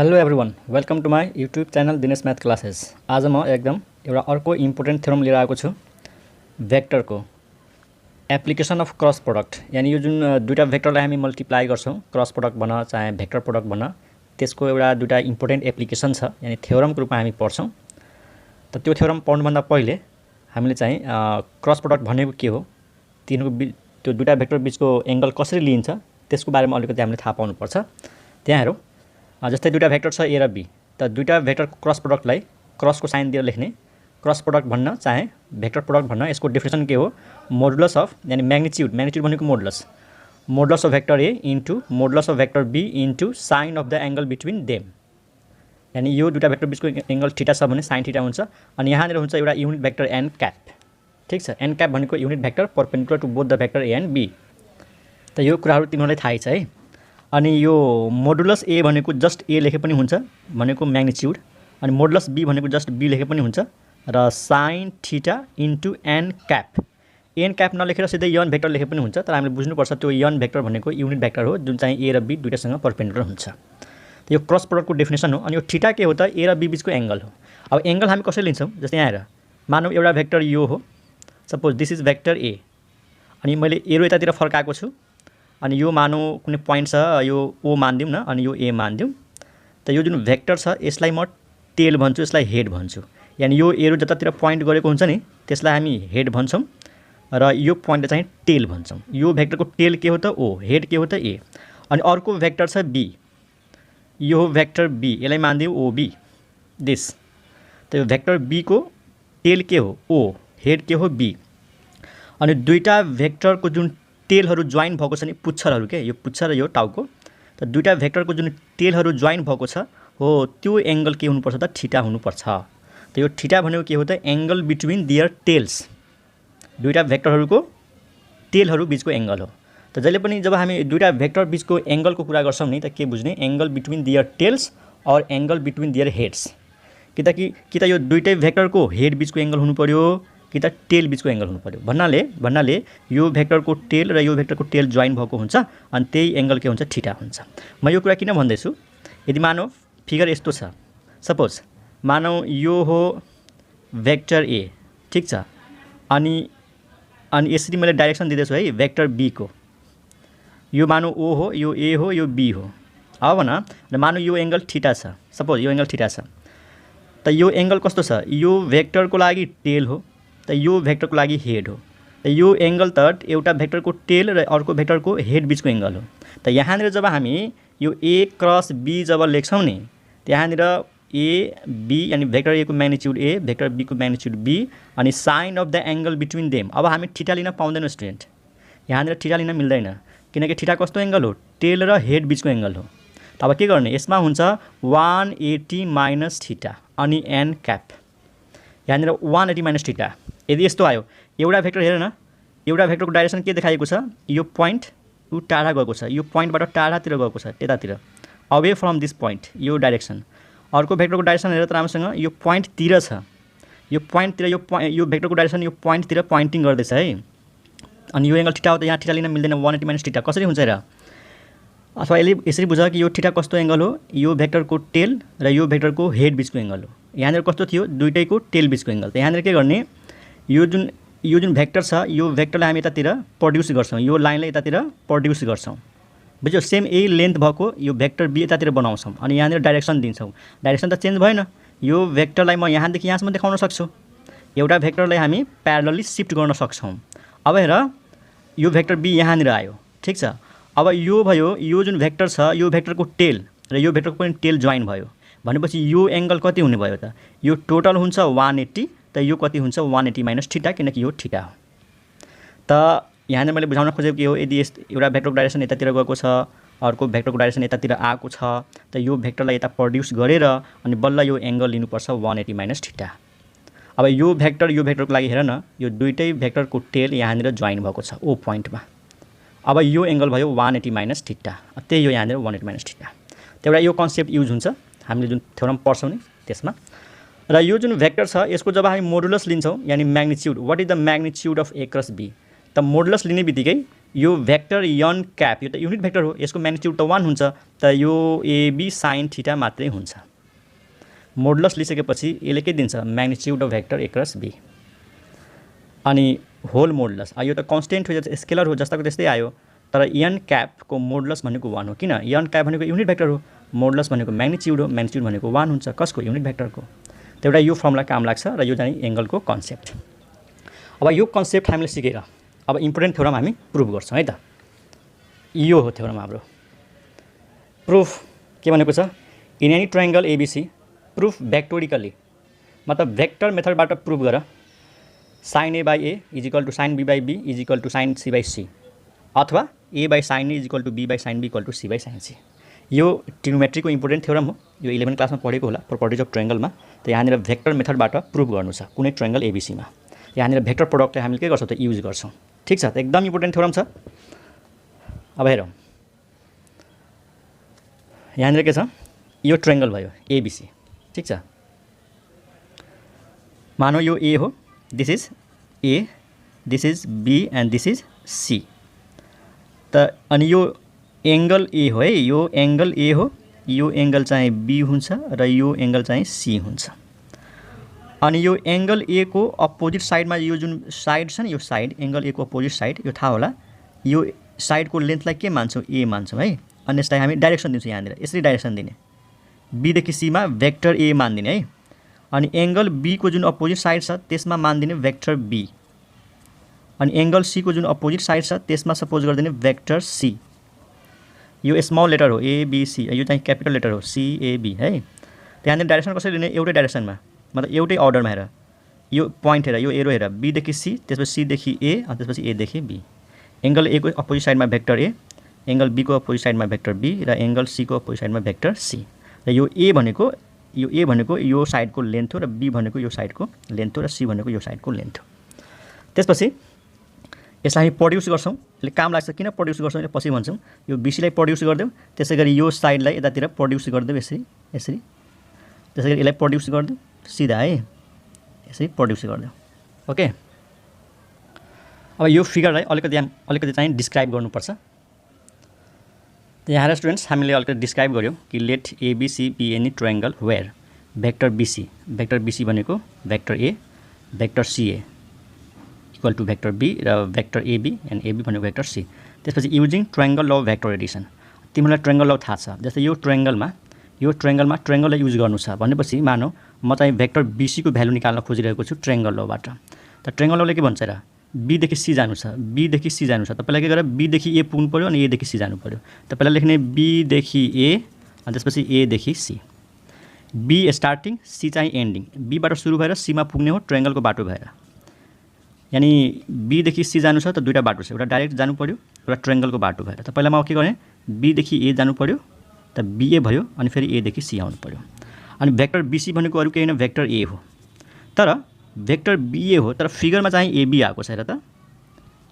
Hello everyone, welcome to my YouTube channel Dinesh math classes. आज म एकदम एउटा अर्को इम्पोर्टेन्ट थ्योरम लिएर आएको छु, भेक्टरको एप्लिकेसन अफ क्रस प्रोडक्ट। यानी यो जुन दुईटा भेक्टरलाई हामी मल्टिप्लाई गर्छौँ, क्रस प्रोडक्ट भन चाहे भेक्टर प्रोडक्ट भन, त्यसको एउटा दुईटा इम्पोर्टेन्ट एप्लिकेसन छ, यानी थ्योरमको रूपमा हामी पढ्छौँ। त त्यो थ्योरम पढ्नुभन्दा पहिले हामीले चाहिँ क्रस प्रोडक्ट भनेको के हो, त्यो दुईटा भेक्टर बीचको एंगल कसरी लिइन्छ त्यसको बारेमा अलिकति हामीले थाहा पाउनुपर्छ। त्यहाँ हेरौँ, जस्तै दुईटा भेक्टर छ ए र बी, त दुईटा भेक्टरको क्रस प्रोडक्टलाई क्रसको साइन दिएर लेख्ने, क्रस प्रोडक्ट भन्न चाहे भेक्टर प्रोडक्ट भन्न। यसको डेफिनेसन के हो, मोडुलस अफ यानी म्याग्निट्युड भनेको modulus of vector A into modulus of vector B into sine of the angle between them. यानी यो दुईटा भेक्टर बीचको एंगल थीटा छ भने साइन थीटा हुन्छ। अनि यहाँनिर हुन्छ एउटा युनिट भेक्टर एन क्याप। ठीक छ, एन क्याप भनेको unit vector perpendicular to both the vector A and B. त यो कुराहरू तिमीहरूलाई थाहै छ है। अनि यो मोडुलस ए भनेको जस्ट ए लेखे पनि हुन्छ भनेको म्याग्निट्युड, अनि मोडुलस बी भनेको जस्ट बी लेखे पनि हुन्छ, र sine theta into n cap. N cap नलेखेर सिधै यन भेक्टर लेखे पनि हुन्छ, तर हामीले बुझ्नुपर्छ त्यो यन भेक्टर भनेको युनिट भेक्टर हो जुन चाहिँ ए र बी दुईटासँग परपेन्डिकुलर हुन्छ। त यो क्रस प्रोडक्टको डेफिनेसन हो। अनि यो थीटा के हो त, ए र बी बीचको एंगल हो। अब एंगल हामी कसरी लिन्छौँ, जस्तै यहाँ हेर, मानौँ एउटा भेक्टर यो हो, suppose this is vector A, अनि मैले एरो यतातिर फर्काएको छु, अनि यो मानौँ कुनै पोइन्ट छ, यो ओ मानिदिउँ न, अनि यो ए मानिदिउँ। त यो जुन भेक्टर छ यसलाई म टेल भन्छु, यसलाई हेड भन्छु। यानी यो एरो जतातिर पोइन्ट गरेको हुन्छ नि त्यसलाई हामी हेड भन्छौँ, र यो पोइन्ट चाहिँ टेल भन्छौँ। यो भेक्टरको टेल के हो त ओ, हेड के हो त ए। अनि अर्को भेक्टर छ बी, यो भेक्टर बी, यसलाई मानिदिउँ ओबी दिस। त यो भेक्टर बी को टेल के हो ओ, हेड के हो बी। अनि दुईटा भेक्टरको जुन टेलहरू जोइन भएको छ नि, पुच्छरहरू के, यो पुच्छर र यो टाउको, त दुईटा भेक्टरको जुन टेलहरू जोइन भएको छ हो त्यो एंगल के हुनुपर्छ त, थीटा हुनुपर्छ। त यो थीटा भनेको के हो त, एंगल बिट्विन दियर टेल्स, दुईटा भेक्टरहरूको टेलहरू बीचको एंगल हो। त जहिले पनि जब हामी दुईटा भेक्टर बीचको एंगलको कुरा गर्छौँ नि, त के बुझ्ने, एंगल बिट्विन दियर टेल्स और एंगल बिट्विन दियर हेड्स। कि त यो दुईटै भेक्टरको हेड बीचको एंगल हुनु पर्यो, कि त टेल बीचको एंगल हुनु पर्यो। भन्नाले यो भेक्टरको टेल र यो भेक्टरको टेल जोइन भएको हुन्छ, अनि त्यही एंगल के हुन्छ, थीटा हुन्छ। म यो कुरा किन भन्दैछु, यदि मानौ फिगर यस्तो छ, सपोज मानौ यो हो भेक्टर ए, ठीक छ, अनि यसरी मैले डाइरेक्सन दिँदैछु है भेक्टर बी को। यो मानौ ओ हो, यो ए हो, यो बी हो। अब भन, मानौ यो एंगल थीटा छ, सपोज यो एंगल थीटा छ, त यो एंगल कस्तो छ, यो भेक्टरको लागि टेल हो, त यो भेक्टरको लागि हेड हो। त यो एंगल त एउटा भेक्टरको टेल र अर्को भेक्टरको हेड बीचको एंगल हो। त यहाँनिर जब हामी यो ए क्रस बी जब लेख्छौँ नि, त्यहाँनिर ए बी यानी भेक्टर ए को म्याग्निट्युड ए, भेक्टर बी को म्याग्निट्युड बी, अनि sine of the angle between them. अब हामी थीटा लिन पाउँदैनौँ स्टुडेन्ट, यहाँनिर थीटा लिन मिल्दैन, किनकि थीटा कस्तो एंगल हो, टेल र हेड बीचको एंगल हो। त अब के गर्ने, यसमा हुन्छ 180 माइनस थीटा अनि एन क्याप। यहाँनिर 180 माइनस थीटा। यदि यस्तो आयो, एउटा भेक्टर हेर न, एउटा भेक्टरको डाइरेक्सन के देखाएको छ, यो पोइन्ट ऊ टाढा गएको छ, यो पोइन्टबाट टाढातिर गएको छ, त्यतातिर अवे फ्रम दिस पोइन्ट, यो डाइरेक्सन। अर्को भेक्टरको डाइरेक्सन हेर त राम्रोसँग, यो पोइन्टतिर छ, यो पोइन्टतिर, यो भेक्टरको डाइरेक्सन यो पोइन्टतिर पोइन्टिङ गर्दैछ है। अनि यो एंगल थीटा हो, त यहाँ थीटा लिन मिल्दैन, 180 माइनस थीटा कसरी हुन्छ र। अथवा यसरी बुझ कि यो थीटा कस्तो एंगल हो, यो भेक्टरको टेल र यो भेक्टरको हेड बीचको एंगल हो। यहाँनिर कस्तो थियो, दुईटैको टेल बीचको एंगल। त यहाँनिर के गर्ने, यो जुन भेक्टर छ, यो भेक्टरलाई हामी यतातिर प्रड्युस गर्छौँ, यो लाइनलाई यतातिर प्रड्युस गर्छौँ, बुझ्यो। सेम यही लेन्थ भएको यो भेक्टर बी यतातिर बनाउँछौँ, अनि यहाँनिर डाइरेक्सन दिन्छौँ। डाइरेक्सन त चेन्ज भएन, यो भेक्टरलाई म यहाँदेखि यहाँसम्म देखाउन सक्छु, एउटा भेक्टरलाई हामी प्यारलली सिफ्ट गर्न सक्छौँ। अब हेर, यो भेक्टर बी यहाँनिर आयो, ठीक छ। अब यो भयो, यो जुन भेक्टर छ यो भेक्टरको टेल र यो भेक्टरको पनि टेल जोइन भयो भनेपछि यो एंगल कति हुने भयो त, यो टोटल हुन्छ 180, त यो कति हुन्छ 180 माइनस थीटा, किनकि यो थीटा हो। त यहाँनिर मैले बुझाउन खोजेको के हो, यदि एउटा भेक्टरको डाइरेक्सन यतातिर गएको छ, अर्को भेक्टरको डाइरेक्सन यतातिर आएको छ, त यो भेक्टरलाई यता प्रड्युस गरेर अनि बल्ल यो एंगल लिनुपर्छ 180 माइनस थीटा। अब यो भेक्टरको लागि हेर न, यो दुईटै भेक्टरको टेल यहाँनिर जोइन भएको छ ओ पोइन्टमा। अब यो एंगल भयो 180 माइनस थीटा, त्यही हो यहाँनिर 180 माइनस थीटा। त एउटा यो कन्सेप्ट युज हुन्छ हामीले जुन थ्योरम पढ्छौँ नि त्यसमा। र यो जुन भेक्टर छ यसको जब हामी मोडुलस लिन्छौँ, यानी magnitude, what is the magnitude of A cross B, त मोडुलस लिने बित्तिकै यो भेक्टर यन क्याप यो त युनिट भेक्टर हो, यसको म्याग्निट्युड त 1 हुन्छ, त यो एबी साइन थीटा मात्रै हुन्छ। मोडुलस लिइसकेपछि यसले के दिन्छ, magnitude of vector A cross B. अनि होल मोडुलस, यो त कन्स्टेन्ट हो, स्केलर हो, जस्ताको त्यस्तै आयो, तर यन क्यापको मोडुलस भनेको 1 हो। किन, यन क्याप भनेको युनिट भेक्टर हो, मोडुलस भनेको म्याग्निट्युड हो, म्याग्निट्युड भनेको 1 हुन्छ, कसको, युनिट भेक्टरको। त एउटा यो फर्मुला काम लाग्छ र यो चाहिँ एङ्गलको कन्सेप्ट। अब यो कन्सेप्ट हामीले सिकेर अब इम्पोर्टेन्ट थ्योरम हामी प्रुभ गर्छौँ है त। यो हो थ्योरम हाम्रो। प्रुफ के भनेको छ, in any triangle ABC proof vectorically, मतलब भेक्टर मेथडबाट प्रुफ गर sine A by A is equal to sine B by B is equal to sine C by C, अथवा A by sine A is equal to B by sine B equal to C by sine C. यो ट्रिग्नोमेट्रीको important theorem हो, यो 11 क्लासमा पढेको होला, properties of ट्रायंगलमा। त यहाँनिर भेक्टर मेथडबाट प्रुफ गर्नु छ कुनै ट्रायंगल एबीसीमा, यहाँनिर भेक्टर प्रोडक्टले हामीले के गर्छौँ त युज गर्छौँ। ठिक छ, त एकदम इम्पोर्टेन्ट थ्योरम छ। अब हेरौँ, यहाँनिर के छ, यो ट्रायंगल भयो एबीसी। ठिक छ, मानौ यो ए हो, this is A, this is B and this is C. त अनि यो एङ्गल ए हो है, यो एङ्गल ए हो, यो एङ्गल चाहिँ बी हुन्छ र यो एङ्गल चाहिँ सी हुन्छ। अनि यो एङ्गल ए को अपोजिट साइडमा यो जुन साइड छ नि, यो साइड एङ्गल ए को अपोजिट साइड, यो थाहा होला, यो साइडको लेन्थलाई के मान्छौँ, ए मान्छौँ है। अनि यसलाई हामी डाइरेक्सन दिन्छौँ, यहाँनिर यसरी डाइरेक्सन दिने, बीदेखि सीमा भेक्टर ए मानिदिने है। अनि एङ्गल बी को जुन अपोजिट साइड छ त्यसमा मानिदिने भेक्टर बी, अनि एङ्गल सी को जुन अपोजिट साइड छ त्यसमा सपोज गरिदिने भेक्टर सी। यो स्मल लेटर हो एबीसी, यो चाहिँ क्यापिटल लेटर हो सिएबी है। त्यहाँनिर डाइरेक्सन कसरी लिने, एउटै डाइरेक्सनमा, मतलब एउटै अर्डरमा हेर, यो पोइन्ट हेर, यो एरो हेर, बीदेखि सी, त्यसपछि सीदेखि ए, अनि त्यसपछि एदेखि बी। एङ्गल ए को अपोजिट साइडमा भेक्टर ए, एङ्गल बी को अपोजिट साइडमा भेक्टर बी र एङ्गल सी को अपोजिट साइडमा भेक्टर सी। र यो ए भनेको यो साइडको लेन्थ हो, र बी भनेको यो साइडको लेन्थ हो, र सी भनेको यो साइडको लेन्थ हो। त्यसपछि यसलाई हामी प्रड्युस गर्छौँ, यसले काम लाग्छ, किन प्रड्युस गर्छौँ पछि भन्छौँ। यो बीसीलाई प्रड्युस गरिदेऊ, त्यसै गरी यो साइडलाई यतातिर प्रड्युस गरिदेऊ, यसरी यसरी, त्यसै गरी यसलाई प्रड्युस गरिदेऊ सिधा है, यसरी प्रड्युस गरिदेऊ। ओके, अब यो फिगरलाई अलिकति चाहिँ डिस्क्राइब गर्नुपर्छ। यहाँ स्टुडेन्ट्स हामीले अलिकति डिस्क्राइब गऱ्यौँ कि let ABC be any triangle where vector BC भनेको vector A, vector CA equal to vector B र भेक्टर एबी एन्ड एबी भनेको भेक्टर सी। त्यसपछि using triangle law of vector addition, तिमीलाई ट्रायंगल ल थाहा छ, जस्तै यो ट्रायंगलमा ट्रायंगललाई युज गर्नु छ भनेपछि मानौ म चाहिँ भेक्टर बीसी को भ्यालु निकाल्न खोजिरहेको छु ट्रायंगल लबाट। त ट्रायंगल लले के भन्छ र, बीदेखि सी जानु छ, त पहिला के गरेर बीदेखि ए पुग्नु पऱ्यो, अनि एदेखि सी जानु पऱ्यो। त पहिला लेख्ने बीदेखि ए, अनि त्यसपछि एदेखि सी, बी स्टार्टिङ, सी चाहिँ एन्डिङ, बीबाट सुरु भएर सीमा पुग्ने हो ट्रायंगलको बाटो भएर। यानी बीदेखि सी जानु छ त दुईवटा बाटो छ, एउटा डाइरेक्ट जानु पऱ्यो, एउटा ट्रायंगलको बाटो भएर। त पहिला म के गरेँ, बीदेखि ए जानु पऱ्यो, त बीए भयो, अनि फेरि एदेखि सी आउनु पऱ्यो। अनि भेक्टर बीसी भनेको अरू केही होइन, भेक्टर ए हो, तर भेक्टर बीए हो, तर फिगरमा चाहिँ एबी आएको छ। हेर त,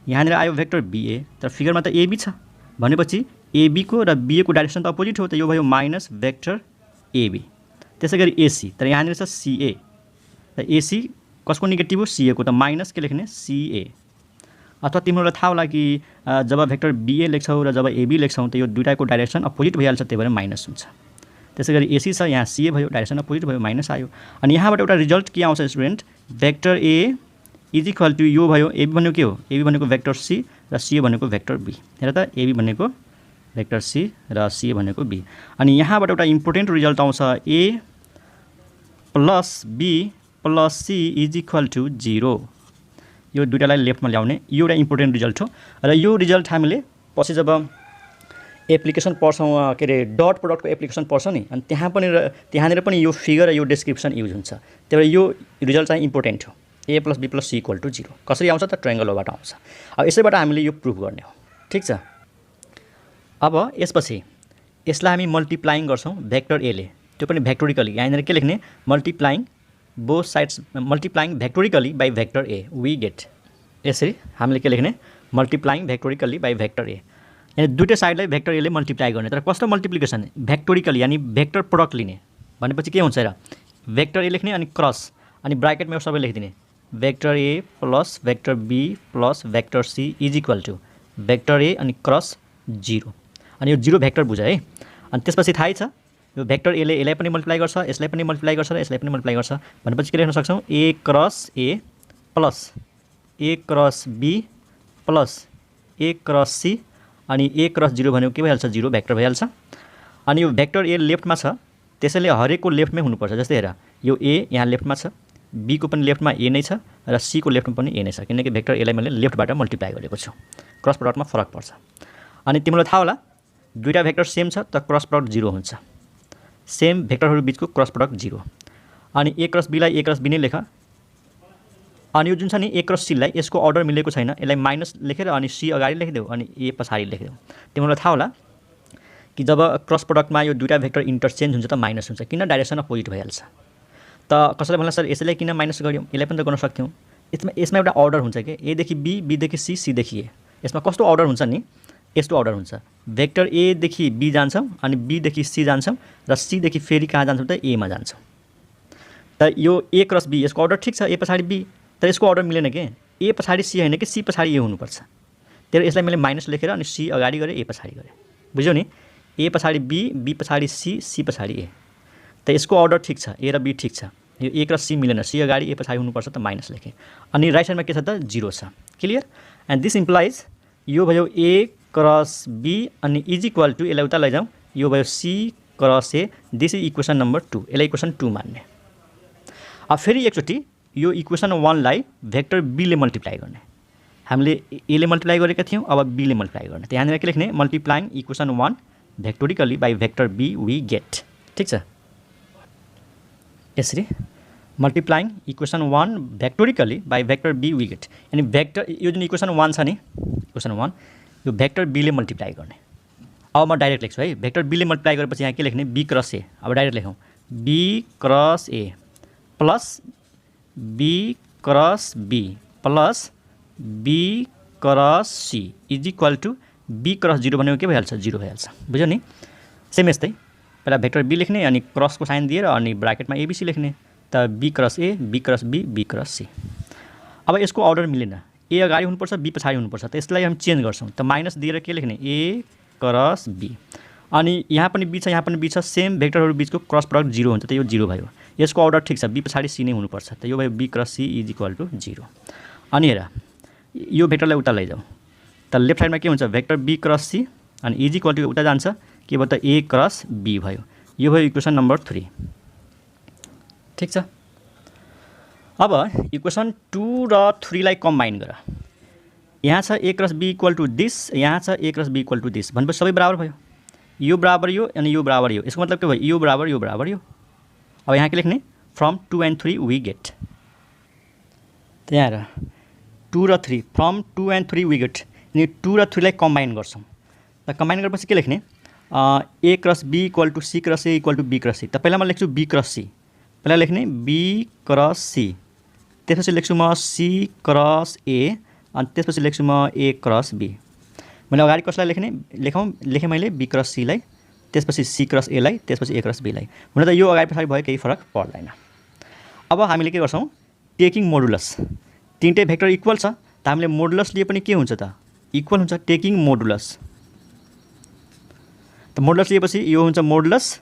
यहाँनिर आयो भेक्टर बीए, तर फिगरमा त एबी छ, भनेपछि एबी को र बीए को डाइरेक्सन त अपोजिट हो, त यो भयो माइनस भेक्टर एबी। त्यसै गरी एसी, तर यहाँनिर छ सीए, त एसी कसको नेगेटिभ हो, सीए को, त माइनस के लेख्ने सीए। अथवा तिमीहरूलाई थाहा होला कि जब भेक्टर बीए लेख्छौ र जब एबी लेख्छौ त यो दुईटाको डाइरेक्सन अपोजिट भइहाल्छ, त्यही भएर माइनस हुन्छ। त्यसै गरी एसी छ, यहाँ सीए भयो, डाइरेक्सन अपोजिट भयो, माइनस आयो। अनि यहाँबाट एउटा रिजल्ट के आउँछ student, vector A is equal to यो भयो, एबी भनेको के हो, एबी भनेको भेक्टर सी र सीए भनेको भेक्टर बी। हेर त, एबी भनेको भेक्टर सी र सीए भनेको बी। अनि यहाँबाट एउटा इम्पोर्टेन्ट रिजल्ट आउँछ, A plus B plus C is equal to 0। यो दुईटालाई लेफ्टमा ल्याउने, यो एउटा इम्पोर्टेन्ट रिजल्ट हो। र यो रिजल्ट हामीले पछि जब एप्लिकेसन पढ्छौँ, के अरे डट प्रोडक्टको एप्लिकेसन पढ्छ नि, अनि त्यहाँनिर पनि यो फिगर र यो डिस्क्रिप्सन युज हुन्छ। त्यही भएर यो रिजल्ट चाहिँ इम्पोर्टेन्ट हो, A plus B plus C equal to 0 कसरी आउँछ त, ट्रायंगल लबाट आउँछ। अब यसैबाट हामीले यो प्रुफ गर्ने हो। ठिक छ, अब यसपछि यसलाई हामी मल्टिप्लाइङ गर्छौँ भेक्टर एले, त्यो पनि भेक्टोरिकली। यहाँनिर के लेख्ने, multiplying both sides, multiplying vectorically by vector A, we get. यसरी हामीले के लेख्ने, multiplying vectorically by vector A, यानी दुईटै साइडलाई भेक्टर एले मल्टिप्लाई गर्ने। तर कस्तो मल्टिप्लिकेसन, भेक्टोरिकली, यानी भेक्टर प्रोडक्ट लिने। भनेपछि के हुन्छ र, भेक्टर ए लेख्ने अनि क्रस, अनि ब्राकेटमा यो सबै लेखिदिने, vector A plus vector B plus vector C is equal to vector A अनि क्रस 0 अनि यो 0 भेक्टर बुझ है। अनि त्यसपछि थाहै छ यो भेक्टर एले यसलाई पनि मल्टिप्लाई गर्छ, यसलाई पनि मल्टिप्लाई गर्छ र यसलाई पनि मल्टिप्लाई गर्छ भनेपछि के लेख्न सक्छौँ A cross A plus A cross B plus A cross C अनि ए क्रस 0 भनेको के भइहाल्छ 0 भेक्टर भइहाल्छ। अनि यो भेक्टर ए लेफ्टमा छ त्यसैले हरेकको लेफ्टमै हुनुपर्छ। जस्तै हेर यो ए यहाँ लेफ्टमा छ, बी को पनि लेफ्टमा ए नै छ र सी को लेफ्टमा पनि ए नै छ किनकि भेक्टर एलाई मैले लेफ्टबाट मल्टिप्लाई गरेको छु। क्रस प्रडक्टमा फरक पर्छ। अनि तिमीलाई थाहा होला दुईटा भेक्टर सेम छ त क्रस प्रडक्ट 0 हुन्छ। सेम भेक्टरहरू बिचको क्रस प्रडक्ट 0। अनि ए क्रस बीलाई ए क्रस बी नै लेख। अनि यो जुन छ नि ए क्रस सीलाई यसको अर्डर मिलेको छैन, यसलाई माइनस लेखेर अनि सी अगाडि लेखिदेऊ अनि ए पछाडि लेखिदेऊ। तिमीलाई थाहा होला कि जब क्रस प्रडक्टमा यो दुईटा भेक्टर इन्टरचेन्ज हुन्छ त माइनस हुन्छ किन डाइरेक्सन अपोजिट भइहाल्छ। त कसैले भन्ला सर यसैलाई किन माइनस गर्यौँ, यसलाई पनि त गर्न सक्थ्यौँ। यसमा एउटा अर्डर हुन्छ कि ए देखि बी, बी देखि सी, सी देखि ए। यसमा कस्तो अर्डर हुन्छ नि यस्तो अर्डर हुन्छ भेक्टर ए देखि बी जान्छौँ अनि बी देखि सी जान्छौँ र सी देखि फेरि कहाँ जान्छौँ त ए मा जान्छौँ। त यो ए क्रस बी यसको अर्डर ठिक छ ए पछाडि बी तर यसको अर्डर मिलेन के ए पछाडि सी होइन कि सी पछाडि ए हुनुपर्छ। त्यही यसलाई मैले माइनस लेखेर अनि सी अगाडि गरेँ ए पछाडि गरेँ। बुझ्यौ नि ए पछाडि बी, बी पछाडि सी, सी पछाडि ए। त यसको अर्डर ठिक छ ए र बी ठिक छ। यो ए र सी मिलेन सी अगाडि ए पछाडि हुनुपर्छ त माइनस लेखेँ। अनि राइट साइडमा के छ त 0 छ। क्लियर। एन्ड दिस इम्प्लाइज यो भयो ए क्रस बी अनि इज इक्वल टू यसलाई उता लैजाउँ यो भयो C cross A. This is equation number 2। यसलाई इक्वेसन 2 मान्ने। अब फेरि एकचोटि यो इक्वेसन 1 लाई भेक्टर बी ले मल्टिप्लाई गर्ने। हामीले ए ले मल्टिप्लाई गरेका थियौँ अब बी ले मल्टिप्लाई गर्ने। त यहाँनिर के लेख्ने multiplying equation 1 vectorially by vector B we get. ठिक छ। यसरी multiplying equation 1 vectorially by vector B we get. यानी भेक्टर यो जुन इक्वेसन 1 छ नि इक्वेसन 1 यो भेक्टर बी ले मल्टिप्लाई गर्ने। अब म डाइरेक्ट लेख्छु है। भेक्टर बी ले मल्टिप्लाई गरेपछि यहाँ के लेख्ने बी क्रस ए। अब डाइरेक्ट लेखौँ B cross A plus B cross B plus B cross C is equal to B cross 0 भनेको के भइहाल्छ 0 भइहाल्छ। बुझ्यौ नि। सेम यस्तै पहिला भेक्टर बी लेख्ने अनि क्रसको साइन दिएर अनि ब्राकेटमा एबीसी लेख्ने त B cross A, B cross B, B cross C. अब यसको अर्डर मिलेन ए अगाडि हुनुपर्छ बी पछाडि हुनुपर्छ त यसलाई हामी चेन्ज गर्छौँ त माइनस दिएर के लेख्ने ए क्रस बी। अनि यहाँ पनि बी छ यहाँ पनि बी छ सेम भेक्टरहरू बिचको क्रस प्रडक्ट 0 हुन्छ त यो 0 भयो। यसको अर्डर ठिक छ बी पछाडि सी नै हुनुपर्छ त यो भयो B cross C is equal to 0। अनि हेर यो भेक्टरलाई उता लैजाऊ त लेफ्ट साइडमा के हुन्छ भेक्टर बी क्रस सी अनि इज इक्वल टू उता जान्छ के भयो त ए क्रस बी भयो। यो भयो इक्वेसन नम्बर 3। ठिक छ। अब इक्वेसन 2 र 3 लाई कम्बाइन गर। यहाँ छ A cross B equal to this, यहाँ छ A cross B equal to this भनेपछि सबै बराबर भयो। यो बराबर यो अनि यो बराबर यो। यसको मतलब के भयो यो बराबर यो बराबर यो। अब यहाँ के लेख्ने फ्रम 2 and 3 वी गेट। त यहाँ हेर 2 र 3 फ्रम 2 and 3 वी गेट। अनि 2 र 3 लाई कम्बाइन गर्छौँ त कम्बाइन गरेपछि के लेख्ने A cross B equal to C cross A equal to B cross C. त पहिला म लेख्छु बी क्रस सी पहिला लेख्ने बी क्रस सी त्यसपछि लेख्छु म सी क्रस ए अनि त्यसपछि लेख्छु म ए क्रस बी। मैले अगाडि कसलाई लेख्ने लेखेँ मैले बी क्रस सीलाई त्यसपछि सी क्रस एलाई त्यसपछि ए क्रस बीलाई। हुन त यो अगाडि पछाडि भयो केही फरक पर्दैन। अब हामीले के गर्छौँ टेकिङ मोडुलस। तिनटै भेक्टर इक्वल छ त हामीले मोडुलस लिए पनि के हुन्छ त इक्वल हुन्छ। टेकिङ मोडुलस त मोडुलस लिएपछि यो हुन्छ modulus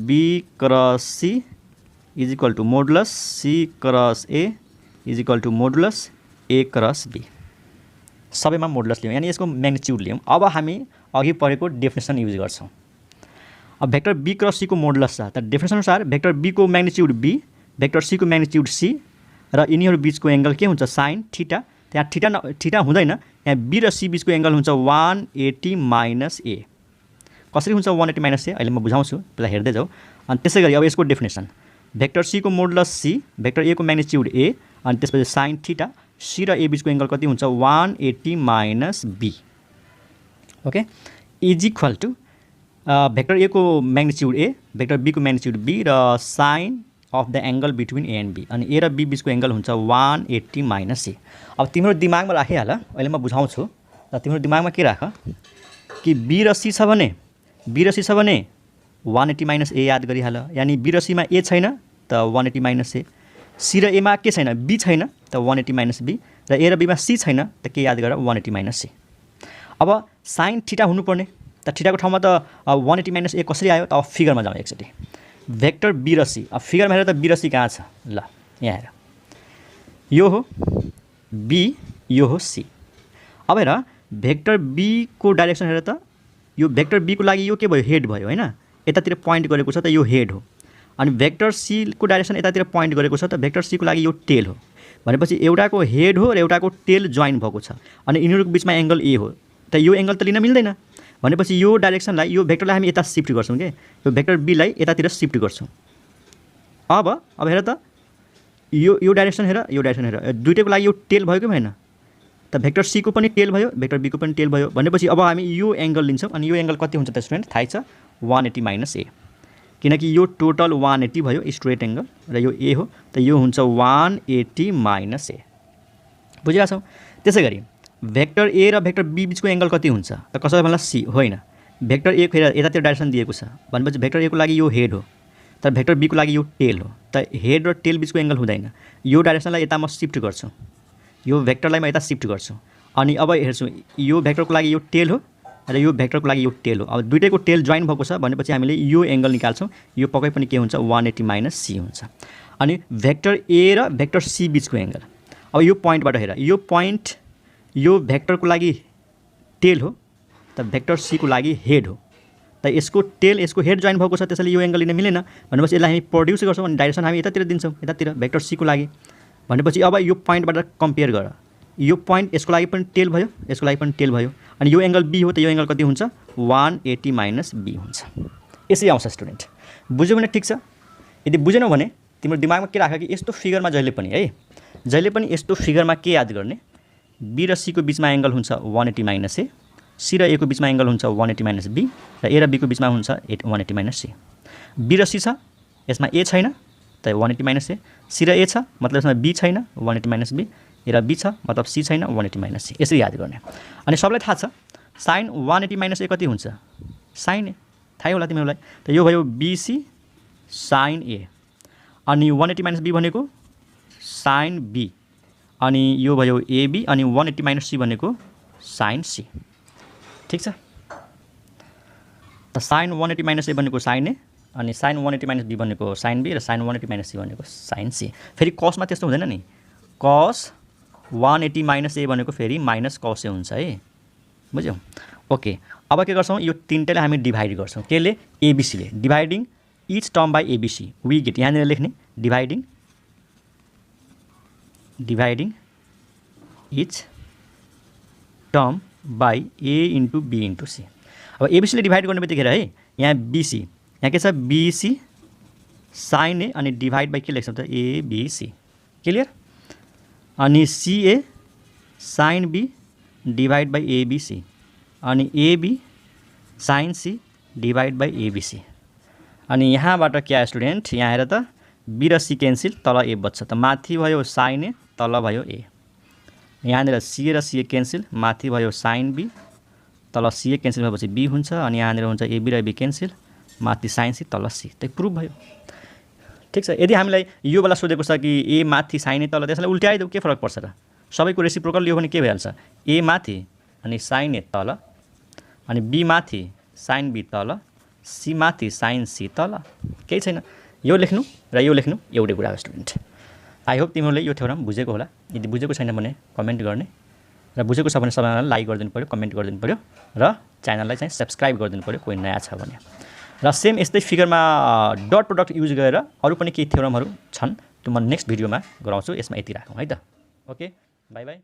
B cross C is equal to modulus C cross A is equal to modulus A cross B. सबैमा मोडुलस लियौँ यानी यसको म्याग्निट्युड लियौँ। अब हामी अघि पढेको डेफिनेसन युज गर्छौँ। अब भेक्टर बी क्रस सी को मोडुलस छ त डेफिनेसन अनुसार भेक्टर बी को म्याग्निट्युड बी भेक्टर सी को म्याग्निट्युड सी र यिनीहरू बिचको एङ्गल के हुन्छ साइन थीटा। त्यहाँ थीटा हुँदैन यहाँ बी र सी बिचको एङ्गल हुन्छ 180 माइनस ए। कसरी हुन्छ 180 माइनस ए अहिले म बुझाउँछु पहिला हेर्दै जाऊ। अनि त्यसै गरी अब यसको डेफिनेसन भेक्टर सी को मोडुलस सी भेक्टर ए को म्याग्निट्युड ए अनि त्यसपछि साइन थीटा सी र ए बिचको एङ्गल कति हुन्छ 180 minus B. Okay is equal to vector A को म्याग्निट्युड ए भेक्टर बी को म्याग्निट्युड बी र sine of the angle between A and B अनि ए र बी बिचको एङ्गल हुन्छ 180 माइनस ए। अब तिम्रो दिमागमा राखिहाल अहिले म बुझाउँछु र तिम्रो दिमागमा के राख कि बी र सी छ भने 180 माइनस ए याद गरिहाल। यानी बी र सीमा ए छैन त 180 माइनस ए सी र एमा के छैन बी छैन त 180 माइनस बी र ए र बीमा सी छैन त के याद गर 180 माइनस सी। अब साइन थीटा हुनुपर्ने त थीटाको ठाउँमा त 180 माइनस ए कसरी आयो त अब फिगरमा जाउँ एकचोटि। भेक्टर बी र सी, अब फिगरमा हेर त बी र सी कहाँ छ, ल यहाँ हेर, यो हो बी, यो हो सी। अब हेर भेक्टर बी को डाइरेक्सन हेर त, यो भेक्टर बी को लागि यो के भयो, हेड भयो हैन, यतातिर पोइन्ट गरेको छ त यो हेड हो। अनि भेक्टर सी को डाइरेक्सन यतातिर पोइन्ट गरेको छ त भेक्टर सी को लागि यो टेल हो। भनेपछि एउटाको हेड हो र एउटाको टेल जोइन भएको छ अनि यिनीहरूको बिचमा एंगल ए हो, त यो एंगल त लिन मिल्दैन। भनेपछि यो डाइरेक्सनलाई, यो भेक्टरलाई हामी यता शिफ्ट गर्छौं के, यो भेक्टर बी लाई यतातिर शिफ्ट गर्छौं। अब हेर त, यो डाइरेक्सन हेर, यो डाइरेक्सन हेर, दुईटैको लागि यो टेल भयो कि भएन त, भेक्टर सी को पनि टेल भयो, भेक्टर बी को पनि टेल भयो। भनेपछि अब हामी यो एंगल लिन्छौं अनि यो एंगल कति हुन्छ त स्टुडेन्ट, थाहै छ 180 माइनस ए, किनकि यो टोटल 180 भयो स्ट्रेट एंगल र यो ए हो, त यो हुन्छ 180 माइनस ए। बुझिरहेका छौं। त्यसैगरी भेक्टर ए र भेक्टर बी बीचको एंगल कति हुन्छ त, कसैले भन्ला सी होइन, भेक्टर ए को यतातिर डाइरेक्सन दिएको छ भनेपछि भेक्टर ए को लागि यो हेड हो तर भेक्टर बी को लागि यो टेल हो, त हेड र टेल बीचको एंगल हुँदैन। यो डाइरेक्सनलाई यता म शिफ्ट गर्छु, यो भेक्टरलाई म यता शिफ्ट गर्छु अनि अब हेर्छु यो भेक्टरको लागि यो टेल हो र यो भेक्टरको लागि यो टेल हो। अब दुईटैको टेल जोइन भएको छ भनेपछि हामीले यो एंगल निकाल्छौं, यो पक्कै पनि के हुन्छ 180 माइनस सी हुन्छ। अनि भेक्टर ए र भेक्टर सी बीचको एंगल, अब यो पोइन्टबाट हेर, यो पोइन्ट यो भेक्टरको लागि टेल हो त भेक्टर सी को लागि हेड हो, त यसको टेल यसको हेड जोइन भएको छ, त्यसैले यो एंगल लिन मिलेन। भनेपछि यसलाई हामी प्रोड्युस गर्छौं अनि डाइरेक्सन हामी यतातिर दिन्छौं, यतातिर भेक्टर सी को लागि। भनेपछि अब यो पोइन्टबाट कम्पेयर गर, यो पोइन्ट यसको लागि पनि टेल भयो, यसको लागि पनि टेल भयो अनि यो एंगल बी हो त यो एंगल कति हुन्छ 180 माइनस बी हुन्छ। यसै आउँछ स्टुडेन्ट। बुझ्यौ भने ठीक छ, यदि बुझेनौ भने तिम्रो दिमागमा के राख कि यस्तो फिगरमा जहिले पनि यस्तो फिगरमा के याद गर्ने, बी र सी को बीचमा एंगल हुन्छ 180 माइनस ए, सी र ए को बीचमा एंगल हुन्छ 180 माइनस बी र ए र बी को बीचमा हुन्छ 180 माइनस सी। बी र सी छ, यसमा ए छैन त 180 माइनस ए, सी र ए छ मतलब यसमा बी छैन 180 माइनस बी, ए र बी छ मतलब सी छैन 180 माइनस सी। यसरी याद गर्ने। अनि सबलाई थाहा छ साइन 180 माइनस ए कति हुन्छ, साइन ए थाहै होला तिमीहरूलाई, त यो भयो बीसी साइन ए अनि 180 माइनस बी भनेको साइन बी अनि यो भयो एबी अनि 180 माइनस सी भनेको साइन सी। ठीक छ, त साइन 180 माइनस ए भनेको साइन ए अनि साइन 180 माइनस बी भनेको साइन बी र साइन 180 माइनस सी भनेको साइन सी। फेरि कसमा त्यस्तो हुँदैन नि, कस 180 माइनस ए भनेको फेरि माइनस कस ए हुन्छ है, बुझ्यौ। ओके, अब के गर्छौं, यो तीनटैलाई हामी डिभाइड गर्छौं केले, एबीसी ले, dividing each term by ABC we get, यहाँनिर लेख्ने dividing each term by A into B into C. अब एबीसी ले डिभाइड गर्ने बित्तिकै है यहाँ बीसी, यहाँ के छ बीसी साइन ए अनि डिभाइड बाई के लेख्छौँ त एबीसी, क्लियर। अनि CA sine B divide by ABC अनि AB sine C divide by ABC. अनि यहाँबाट क्या स्टुडेन्ट, यहाँ हेर त बी र सी क्यान्सिल, तल ए बच्छ, त माथि भयो साइन ए तल भयो ए, यहाँनिर सी र सी क्यान्सिल, माथि भयो साइन बी तल सी क्यान्सिल भएपछि बी हुन्छ अनि यहाँनिर हुन्छ ए बी र बी क्यान्सिल, माथि साइन सी तल सी, त्यही प्रुफ भयो। ठीक छ, यदि हामीलाई यो बेला सोधेको छ कि ए माथि साइन ए तल, त्यसलाई उल्ट्याइदेऊ के फरक पर्छ र, सबैको रेसिप्रोकल लियो भने के भइहाल्छ, ए माथि अनि साइन ए तल अनि बी माथि साइन बी तल, सी माथि साइन सी तल, केही छैन। यो लेख्नु र यो लेख्नु एउटै कुरा हो स्टुडेन्ट। आई होप तिमीहरूले यो थ्योरम बुझेको होला। यदि बुझेको छैन भने कमेन्ट गर्ने र बुझेको छ भने सबैजनालाई लाइक गरिदिनु पर्यो, कमेन्ट गरिदिनु पर्यो र च्यानललाई चाहिँ सब्सक्राइब गरिदिनु पर्यो कोही नयाँ छ भने। र सेम यस्तै फिगरमा डट प्रोडक्ट युज गरेर अरू पनि केही थ्योरमहरू छन्, त्यो म नेक्स्ट भिडियोमा गराउँछु। यसमा यति राखौँ है त। Okay, by by.